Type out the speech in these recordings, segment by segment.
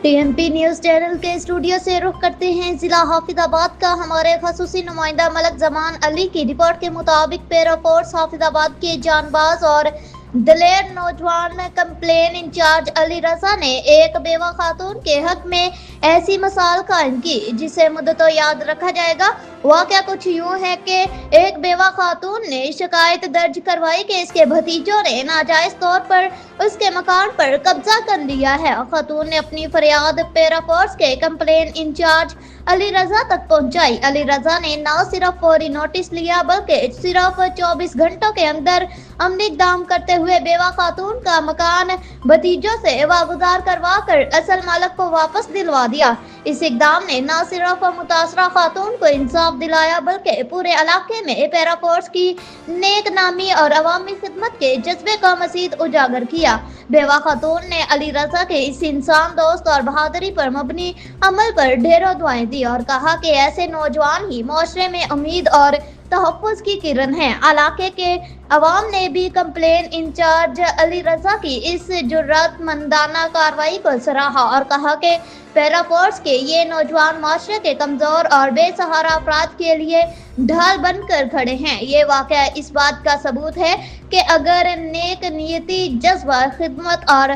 TMP news channel के studio से रुख करते हैं जिला हाफिजाबाद का। हमारे खसूसी नुमाइंदा मलक जमान अली की रिपोर्ट के मुताबिक पैरा फोर्स हाफिजाबाद के जानबाज और दलेर नौजवान कंप्लेन इंचार्ज अली रजा ने एक बेवा खातून के हक में ऐसी मिसाल कायम की जिसे मुद्दतों याद रखा जाएगा। वाकया कुछ यूं है कि एक बेवा खातून ने शिकायत दर्ज करवाई कि इसके भतीजों ने नाजायज तौर पर उसके मकान पर कब्जा कर लिया है। खातून ने अपनी फरियाद पैरा फोर्स के कंप्लेन इंचार्ज अली रजा तक पहुंचाई। अली रजा ने न सिर्फ फौरी नोटिस लिया बल्कि सिर्फ 24 घंटों के अंदर अमली इक़दाम करते हुए बेवा खातून का मकान भतीजों से वागुजार करवा कर असल मालिक को वापस दिलवा दिया। इस इक़दाम ने न सिर्फ मुतासरा खातून को इंसाफ दिलाया बल्कि पूरे इलाके में पैरा फोर्स की नेक नामी और अवामी खिदमत के जज्बे का मज़ीद उजागर किया। बेवा खातून ने अली रजा के इस इंसान दोस्त और बहादुरी पर मबनी अमल पर ढेरों दुआएं दी और कहा कि ऐसे नौजवान ही मुआशरे में उम्मीद और तहफ़्फ़ुज़ की किरण है। इलाके के अवाम ने भी कंप्लेन इंचार्ज अली रजा की इस जुर्रतमंदाना कार्रवाई को सराहा और कहा कि पैरा फोर्स के ये नौजवान माशरे के कमज़ोर और बेसहारा अफराद के लिए ढाल बनकर खड़े हैं। ये वाक़या इस बात का सबूत है कि अगर नेक नीयती, जज्बा, खिदमत और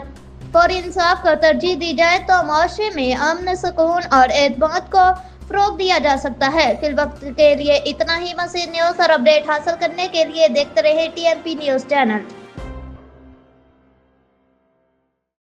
फौरी इंसाफ को तरजीह दी जाए तो माशरे में अमन, सुकून और एतमाद को फ़रोग़ दिया जा सकता है। फिल वक्त के लिए इतना ही। मज़ीद न्यूज़ और अपडेट हासिल करने के लिए देखते रहे टीएमपी न्यूज़ चैनल।